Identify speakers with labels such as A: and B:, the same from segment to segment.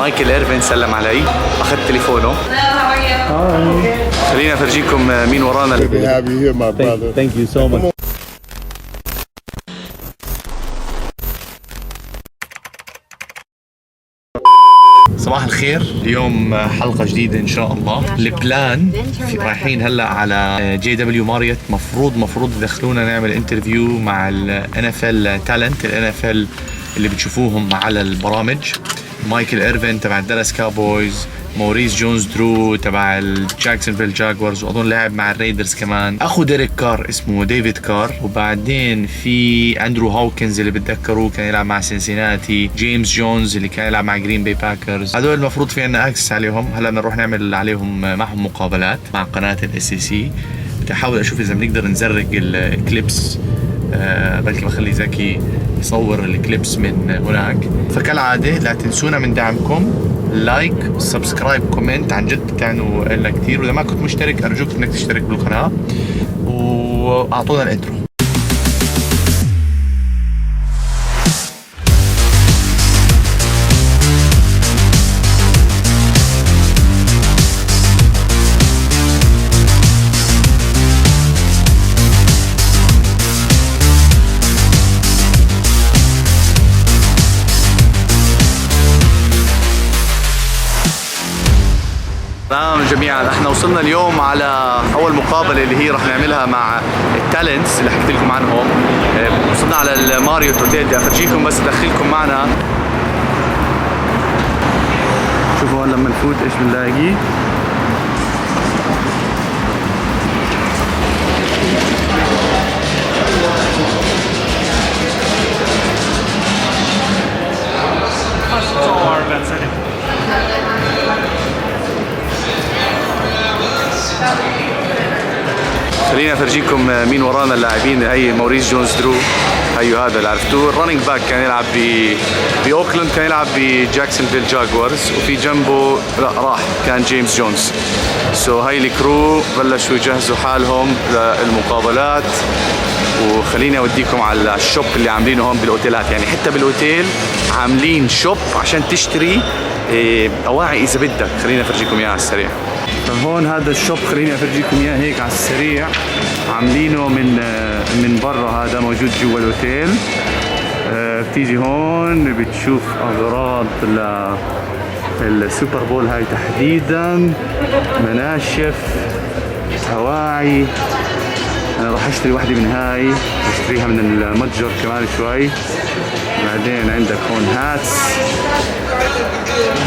A: مايكل إيرفين سلم علي، أخذت تليفونه. خلينا أفرجيكم مين ورانا.
B: Thank you so much.
A: صباح الخير، اليوم حلقة جديدة إن شاء الله. البلان رايحين هلا على جي دبليو ماريت، مفروض يدخلونا نعمل انترفيو مع ال NFL تالنت، ال NFL اللي بتشوفوهم على البرامج. مايكل إيرفين تبع الدالاس كاوبويز، موريس جونز درو تبع الجاكسونفيل جاكورز، واظن لعب مع الريدرز كمان. اخو ديريك كار اسمه ديفيد كار، وبعدين في اندرو هوكنز اللي بتذكروه كان يلعب مع سينسيناتي، جيمس جونز اللي كان يلعب مع جرين باي باكرز. هذول المفروض في عنا اكسس عليهم. هلا بدنا نروح نعمل عليهم معهم مقابلات مع قناة SEC. بدي احاول اشوف اذا بنقدر نزرق الكليبس، بلكي بخلي زكي يصور الكليبس من هناك. فكالعادة لا تنسونا من دعمكم، لايك، سبسكرايب، كومنت، عن جد بتعنوا لنا كثير. واذا ما كنت مشترك ارجوك انك تشترك بالقناة واعطونا الانترو. تمام جميعا، احنا وصلنا اليوم على اول مقابله اللي هي رح نعملها مع التالنتس اللي حكيت لكم عنهم. وصلنا على الماريوت اوتيل، بدي افرجيكم بس ادخلكم معنا. شوفوا هون لما نفوت ايش بنلاقي. خلينا افرجيكم مين ورانا اللاعبين. هي موريس جونز درو، هيو هذا اللي عرفتوه الرننج باك، كان يلعب باوكلاند، كان يلعب بجاكسونفيل جاكورز. وفي جنبه لا راح كان جيمس جونز. هاي الكرو بلشوا يجهزوا حالهم للمقابلات. وخليني اوديكم على الشوب اللي عاملينه هون بالاوتيلات، يعني حتى بالاوتيل عاملين شوب عشان تشتري اواعي اذا بدك. خليني افرجيكم اياها على السريع. فهون هذا الشوب خليني افرجيكم اياه هيك على السريع، عاملينه من برا، هذا موجود جوا الاوتيل. بتيجي هون بتشوف اغراض للسوبربول هاي تحديدا، مناشف، اواعي. انا راح اشتري واحدة من هاي، اشتريها من المتجر كمان شوي. بعدين عندك هون هاتس،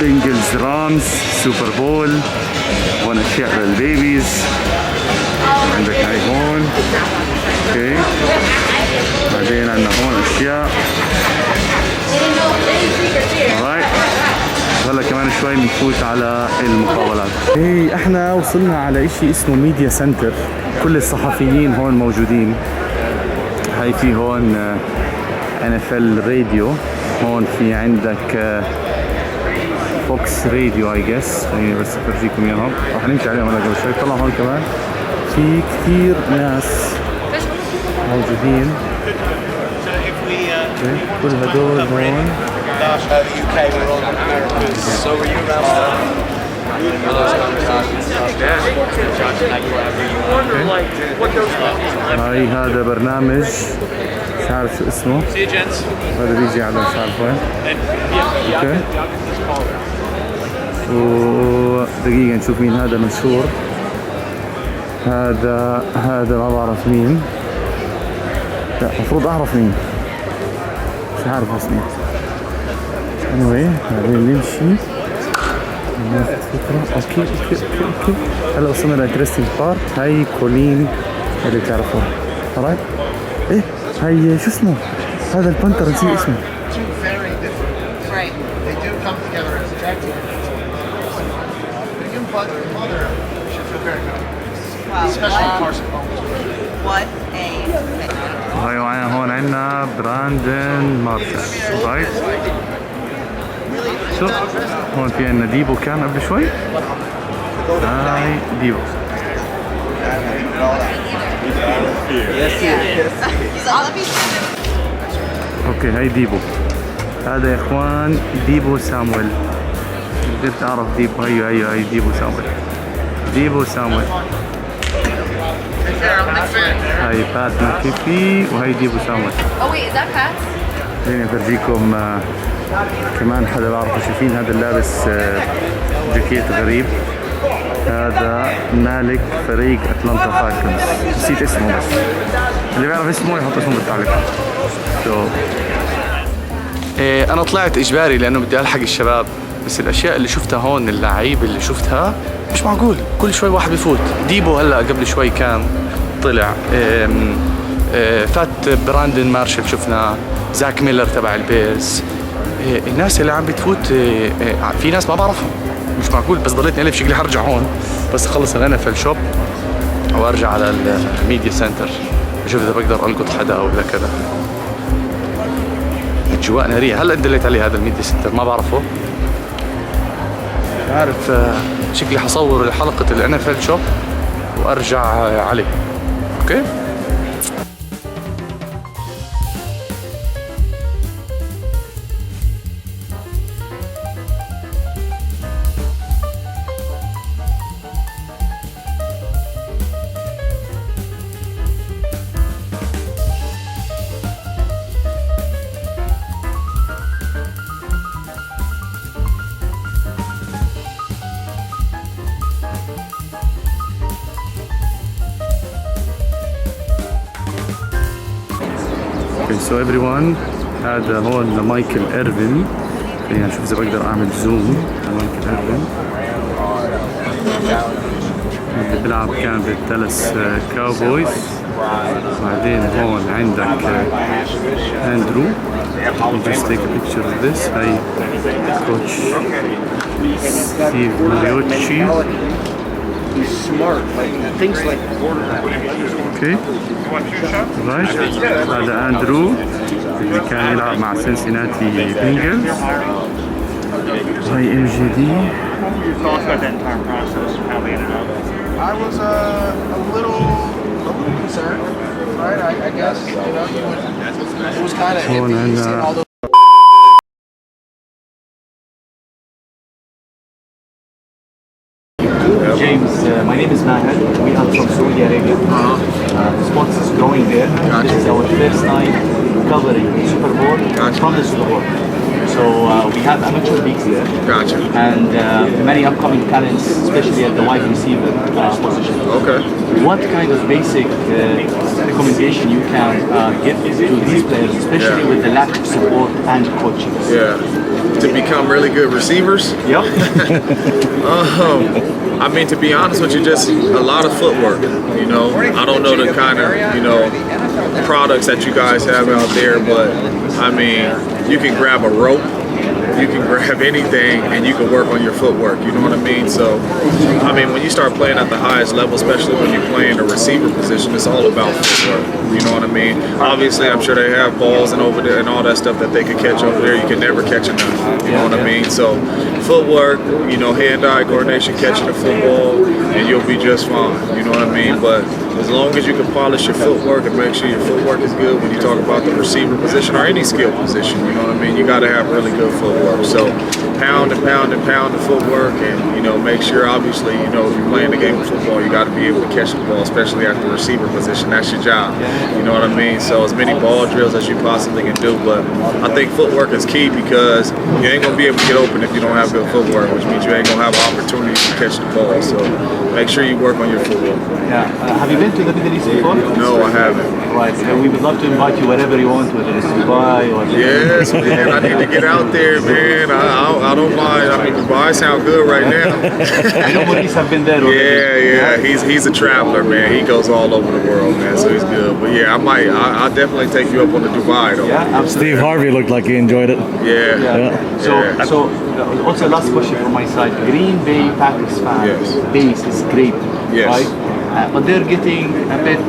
A: بنجلز، رامز، سوبربول، هون اشياء للبيبيز. عندك هاي هون، اوكي. بعدين عندنا هون اشياء. alright. هلا كمان شوي بنفوت على المقابلات. هي احنا وصلنا على اشي اسمه ميديا سنتر، كل الصحفيين هون موجودين. هاي في هون NFL راديو، هون في عندك فوكس راديو اي جس. خليني بس افرجيكم اياهم، راح نمشي عليهم هلا قبل شوي. طلع هون كمان في كثير ناس موجودين. كل هدول هون. هاي هذا برنامج مش عارف شو اسمه، هذا بيجي على مش عارف وين. اوكي. ودقيقة نشوف مين هذا مشهور. هذا ما بعرف مين، لا المفروض اعرف مين، مش عارف اسمه. anyway بعدين نمشي ناخذ فكرة. اوكي. هلا وصلنا لانترستنج بارت. هاي كولين اللي بتعرفوها. alright. ايه هاي شو اسمه هذا البنتر، نسيت اسمه. هاي هون عندنا براندن ماركز. رايت. شو هون في عندنا ديبو كان قبل شوي. هاي ديبو. اوكي هاي ديبو. هذا يا اخوان ديبو سامويل. قدرت اعرف ديبو. هي ديبو سامويل. هاي بات ماكيفي وهي ديبو سامويل. خليني افرجيكم كمان حدا بعرفه. شايفين هذا اللابس جاكيت غريب؟ هذا مالك فريق اتلانتا فالكونز. نسيت اسمه، بس اللي بيعرف اسمه يحط اسمه بالتعليقات. انا طلعت اجباري لانه بدي الحق الشباب، بس الاشياء اللي شفتها هون، اللعيبه اللي شفتها مش معقول. كل شوي واحد بفوت. ديبو هلا قبل شوي كان طلع. فات براندن مارشل شفنا، زاك ميلر تبع البيرز. الناس اللي عم بتفوت في ناس ما بعرفهم، مش معقول. بس ضليتني الف، شكلي حرجع هون بس اخلص الNFL شوب وارجع على الميديا سنتر اشوف اذا بقدر القط حدا او لا كذا. اجواء ناريه. هلا دليت عليه هذا الميديا سنتر، ما بعرفه، مش عارف. شكلي حصور حلقه الNFL شوب وارجع عليه. اوكي. So everyone، هذا هون مايكل إيرفين. خلينا نشوف إذا بقدر أعمل زوم على مايكل إيرفين اللي بيلعب كان بالدالاس كاوبويز. بعدين هون عندك أندرو. Just take a picture of this. هاي كوتش ستيف ماريوتشي. اوكي رايت. هذا اندرو اللي كان يلعب مع سنسيناتي بينجلز. هاي MJD.
C: I was a little concerned, right? I guess, you know, it was kind of iffy seeing all those.
D: James, my name is Maher. We are from Saudi Arabia. Sports is growing there. This is our first time covering Superbol from the Superbol. So we have amateur leagues there. And many upcoming talents, especially at the wide receiver position.
C: Okay.
D: What kind of basic recommendation you can give to these players, especially with the lack of support and coaching?
C: Yeah. To become really good receivers?
D: Yep.
C: I mean, to be honest with you, just a lot of footwork. You know, I don't know the kind of, you know, products that you guys have out there, but I mean, you can grab a rope, you can grab anything, and you can work on your footwork. You know what I mean? So, I mean, when you start playing at the highest level, especially when you're playing a receiver position, it's all about footwork. You know what I mean? Obviously, I'm sure they have balls and over there and all that stuff that they can catch over there. You can never catch enough. You know what I mean? So, footwork, you know, hand-eye coordination, catching the football, and you'll be just fine. You know what I mean? But as long as you can polish your footwork and make sure your footwork is good when you talk about the receiver position or any skill position, you know what I mean? You got to have really good footwork. So pound and pound and pound the footwork, and you know, make sure obviously, you know, if you're playing the game of football, you got to be able to catch the ball, especially at the receiver position. That's your job. You know what I mean? So as many ball drills as you possibly can do, but I think footwork is key because you ain't gonna be able to get open if you don't have good footwork, which means you ain't gonna have opportunities to catch the ball. So make sure you work on your footwork.
D: Yeah. Have you been to the Middle East before?
C: No, I haven't.
D: Right. We would love to invite you wherever you want, whether it's Dubai or.
C: Yes, man. I need to get out there, man. I don't mind. I mean, Dubai sound good right now.
D: I know Maurice have been there already.
C: Yeah. He's a traveler, man. He goes all over the world, man. So he's good. But yeah, I'll definitely take you up on the Dubai, though.
D: Yeah, absolutely.
E: Steve Harvey looked like he enjoyed it.
C: Yeah.
D: So also last question from my side. Green Bay Packers fan
C: Yes.
D: base is great,
C: Yes.
D: right? But they're getting a bit,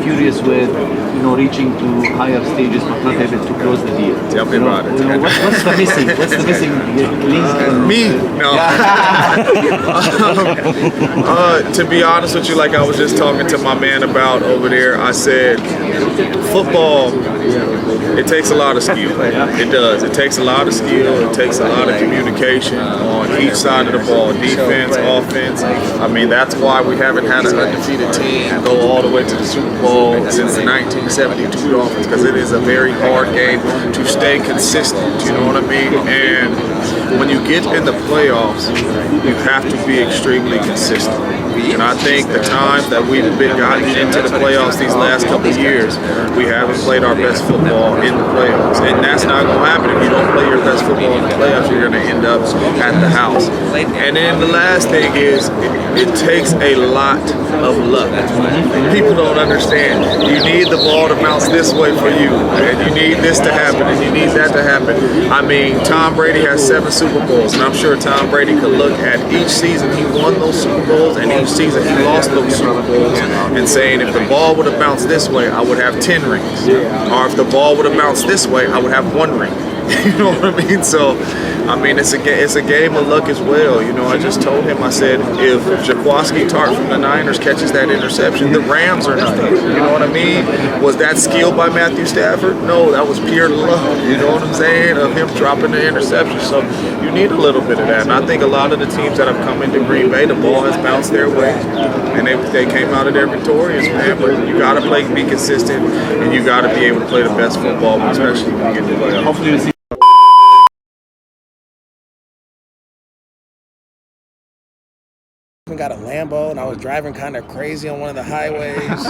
D: furious with, reaching to higher stages, but not able to close the deal.
C: Tell me about it.
D: What's the missing? What's the missing link?
C: Me? No. To be honest with you, like I was just talking to my man about over there, I said, football, it takes a lot of skill. It does. It takes a lot of skill. It takes a lot of communication on each side of the ball, defense, offense. I mean, that's why we haven't had an undefeated team go all the way to the Super Bowl since the 1972 Dolphins, because it is a very hard game to stay consistent. You know what I mean? And when you get in the playoffs, you have to be extremely consistent. And I think the times that we've been gotten into the playoffs these last couple of years, we haven't played our best football in the playoffs. And that's not going to happen. If you don't play your best football in the playoffs, you're going to end up at the house. And then the last thing is, it takes a lot of luck. People don't understand. You need the ball to bounce this way for you, and you need this to happen, and you need that to happen. I mean, Tom Brady has 7 Super Bowls, and I'm sure Tom Brady could look at each season he won those Super Bowls and each season he lost those Super Bowls and saying, if the ball would have bounced this way, I would have 10 rings. Or if the ball would have bounced this way, I would have 1 ring. You know what I mean? So, I mean, it's a game of luck as well. You know, I just told him, I said, if Jaquaski Tart from the Niners catches that interception, the Rams are not. You know what I mean? Was that skill by Matthew Stafford? No, that was pure luck. You know what I'm saying? Of him dropping the interception. So you need a little bit of that. And I think a lot of the teams that have come into Green Bay, the ball has bounced their way, and they came out of there victorious, man. But you got to be consistent, and you got to be able to play the best football, especially when you get to the playoffs.
D: Hopefully we see.
F: Got a Lambo and I was driving kind of crazy on one of the highways,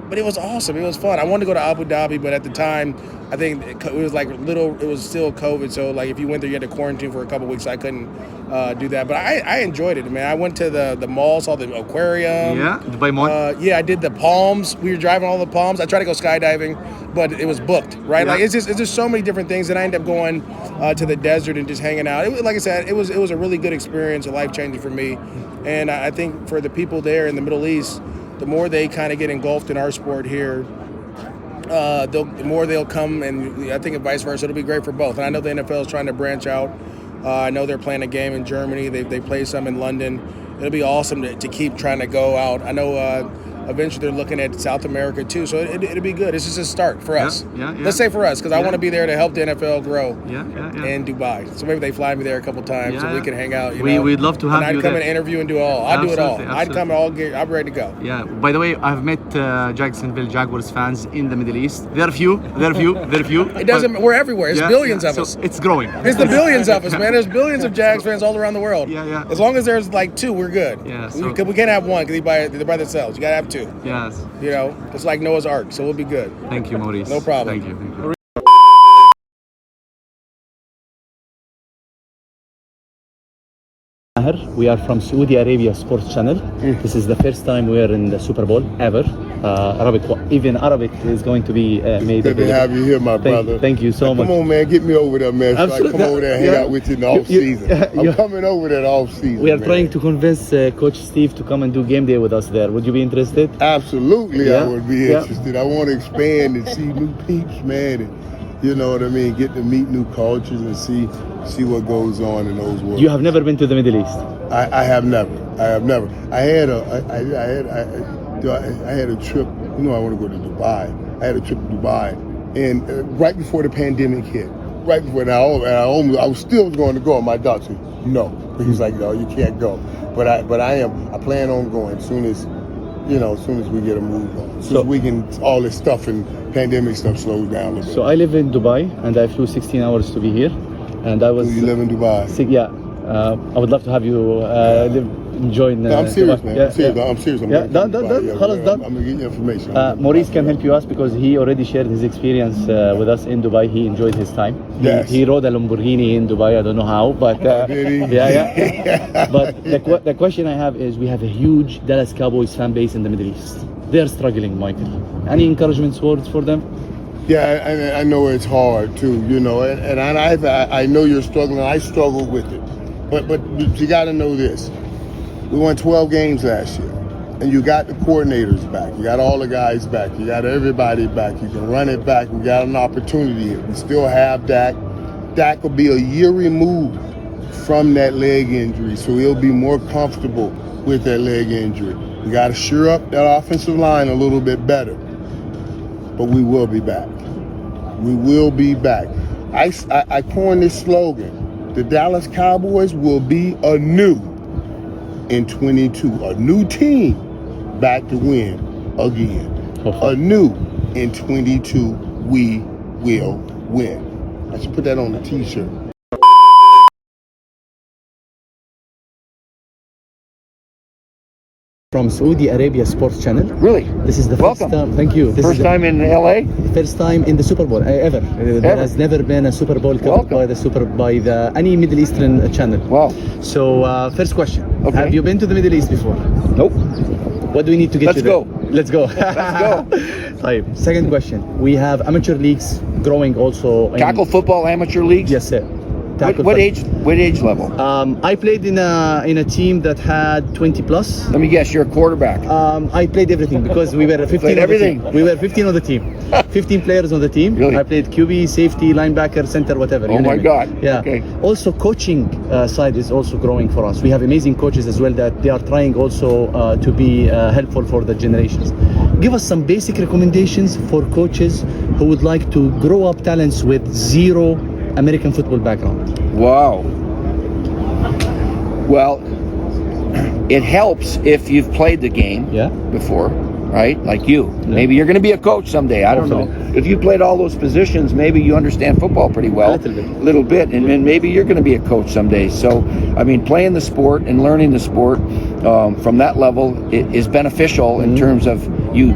F: but it was awesome. It was fun. I wanted to go to Abu Dhabi, but at the time, I think it was it was still COVID. So like if you went there, you had to quarantine for a couple of weeks. So I couldn't do that, but I enjoyed it, man. I went to the mall, saw the aquarium.
E: Yeah, Dubai Mall.
F: Yeah, I did the palms. We were driving all the palms. I tried to go skydiving, but it was booked, right?
E: Yeah.
F: Like it's just so many different things. And I ended up going to the desert and just hanging out. Like I said, it was a really good experience, a life-changing for me. And I think for the people there in the Middle East, the more they kind of get engulfed in our sport here, the more they'll come, and I think vice versa. It'll be great for both. And I know the NFL is trying to branch out. I know they're playing a game in Germany. They play some in London. It'll be awesome to keep trying to go out. I know eventually they're looking at South America too, so it'll be good. It's just a start for us.
E: Yeah.
F: Let's say for us, because I want to be there to help the NFL grow
E: Yeah.
F: in Dubai. So maybe they fly me there a couple times so we can hang out.
E: We'd love to have
F: and
E: you
F: I'd come
E: there.
F: and interview and do it all. I'd do it all.
E: Absolutely.
F: I'd come all gear. I'm ready to go.
E: Yeah. By the way, I've met Jacksonville Jaguars fans in the Middle East. They're few.
F: It doesn't. We're everywhere. There's billions of us.
E: So it's growing.
F: It's the billions of us, man. There's billions of Jags fans all around the world.
E: Yeah.
F: As long as there's like 2, we're good.
E: Yeah,
F: We can't have 1 because they're by themselves. You gotta have 2.
E: Yes.
F: It's like Noah's Ark, so we'll be good.
E: Thank you, Maurice.
F: No problem.
E: Thank you. Maher, we are from Saudi Arabia Sports Channel. This is the first time we are in the Super Bowl ever. Even Arabic is going to be made.
B: Good to have you here, my brother.
E: Thank you so much.
B: Come on, man, get me over there, man. So I
E: Absolutely.
B: come over there and hang out with you in the off season. I'm
E: you-
B: coming over there in the off season.
E: We are
B: man.
E: trying to convince Coach Steve to come and do game day with us there. Would you be interested?
B: Absolutely,
E: Yeah.
B: I would be
E: Yeah.
B: interested. I want to expand and see new peeps, man. And, you know what I mean? Get to meet new cultures and see what goes on in those worlds.
E: You have never been to the Middle East.
B: I have never. I had a trip. You know, I want to go to Dubai. I had a trip to Dubai, and right before the pandemic hit, right before now, I was still going to go. And my doctor said, no. He's like, no, you can't go. But I plan on going as soon as we get a move on. As soon as we can, all this stuff and pandemic stuff slows down a little bit.
E: So I live in Dubai and I flew 16 hours to be here. And I was.
B: Do you live in Dubai?
E: Yeah. I would love to have you join.
B: No, I'm serious,
E: Dubai.
B: man.
E: Yeah,
B: I'm serious.
E: yeah.
B: I'm serious. I'm
E: Yeah,
B: going to
E: done.
B: Dubai.
E: خلاص, done.
B: I'm gonna get you information.
E: Maurice can help you out because he already shared his experience with us in Dubai. He enjoyed his time.
B: Yes.
E: He rode a Lamborghini in Dubai. I don't know how, but
B: Did he?
E: yeah. But the question I have is, we have a huge Dallas Cowboys fan base in the Middle East. They're struggling, Michael. Any encouragement words for them?
B: Yeah, I know it's hard too, and I know you're struggling. I struggle with it, but you got to know this: We won 12 games last year. And you got the coordinators back. You got all the guys back. You got everybody back. You can run it back. We got an opportunity here. We still have Dak. Dak will be a year removed from that leg injury, so he'll be more comfortable with that leg injury. We got to shore up that offensive line a little bit better. But we will be back. We will be back. I coined this slogan. The Dallas Cowboys will be anew in 22. A new team back to win again. Anew in 22, we will win. I should put that on the t-shirt.
E: From Saudi Arabia Sports Channel.
G: Really?
E: This is the first
G: Welcome.
E: time. Thank you. This
G: First
E: is
G: time in LA?
E: First time in the Super Bowl ever. There has never been a Super Bowl covered by any Middle Eastern channel.
G: Wow.
E: So first question.
G: Okay.
E: Have you been to the Middle East before?
G: Nope.
E: What do we need to get
G: Let's
E: you there?
G: go.
E: Let's go.
G: Let's go.
E: Right. Second question. We have amateur leagues growing also.
G: Tackle football amateur leagues?
E: Yes, sir.
G: What age level?
E: I played in a team that had 20 plus.
G: Let me guess, you're a quarterback.
E: I played everything because we were 15
G: Played
E: on
G: everything.
E: the team. We were 15 on the team. 15 players on the team.
G: Really?
E: I played QB, safety, linebacker, center, whatever.
G: Oh my God.
E: Yeah.
G: Okay.
E: Also, coaching side is also growing for us. We have amazing coaches as well that they are trying also to be helpful for the generations. Give us some basic recommendations for coaches who would like to grow up talents with zero American football background.
G: Wow. Well, it helps if you've played the game before, right? Like you. Yeah. Maybe you're going to be a coach someday. I don't know. If you played all those positions, maybe you understand football pretty well. A little bit. And maybe you're going to be a coach someday. So, I mean, playing the sport and learning the sport from that level is beneficial in terms of you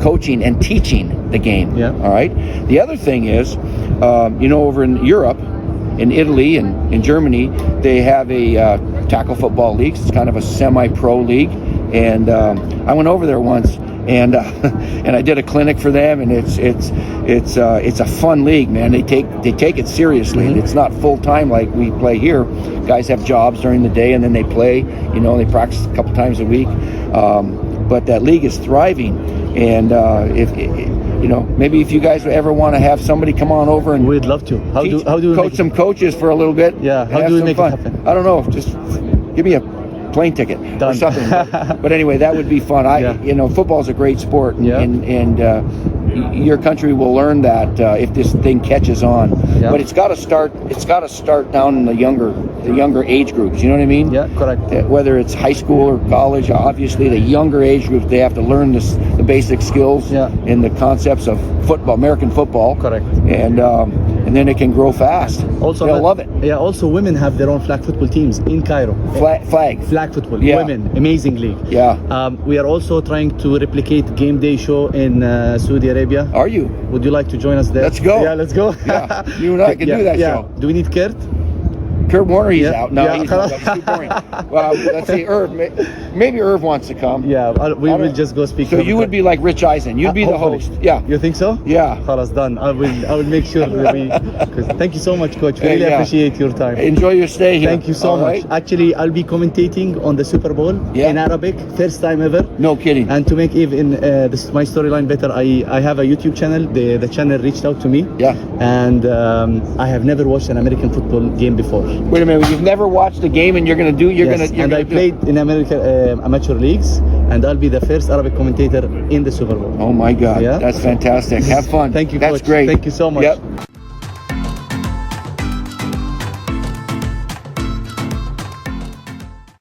G: coaching and teaching the game. Yeah. All right. The other thing is, over in Europe, in Italy and in Germany, they have a tackle football league. It's kind of a semi-pro league, and I went over there once, and I did a clinic for them, and it's a fun league, man. They take it seriously, and it's not full time like we play here. Guys have jobs during the day, and then they play. They practice a couple times a week. But that league is thriving, and maybe if you guys ever want to have somebody come on over and
E: we'd love to. How do we
G: coach some coaches for a little bit?
E: Yeah. How do we make it happen?
G: I don't know. Just give me a plane ticket or something. But anyway, that would be fun. Football is a great sport, and your country will learn that if this thing catches on. Yeah. But it's got to start down in the younger age groups. You know what I mean?
E: Yeah, correct.
G: Whether it's high school or college, obviously the younger age groups, they have to learn the basic skills and the concepts of football, American football.
E: Correct.
G: And then it can grow fast.
E: Also,
G: they'll love it.
E: Yeah. Also, women have their own flag football teams in Cairo. Flag football. Yeah. Women, amazing league.
G: Yeah.
E: We are also trying to replicate game day show in Saudi Arabia.
G: Are you?
E: Would you like to join us there?
G: Let's go.
E: Yeah, let's go.
G: Yeah. You and I can do that show.
E: Do we need Kurt?
G: Kurt Warner, he's out. No, he's too boring. Well, let's see, Irv. Maybe Irv wants to come.
E: Yeah, we will just go speak.
G: So you would be like Rich Eisen. You'd be the host. Yeah.
E: You think so?
G: Yeah.
E: Khalas, done. I will make sure that we. Thank you so much, Coach. We really appreciate your time.
G: Enjoy your stay here.
E: Thank you so much. Right? Actually, I'll be commentating on the Super Bowl in Arabic, first time ever.
G: No kidding.
E: And to make even my storyline better, I have a YouTube channel. The channel reached out to me.
G: Yeah.
E: And I have never watched an American football game before.
G: Wait a minute. You've never watched the game, and you're gonna do. I
E: played in American amateur leagues, and I'll be the first Arabic commentator in the Super Bowl.
G: Oh my God, that's fantastic. Have fun.
E: Thank you,
G: That's
E: Coach.
G: great.
E: Thank you so much.
G: Yep.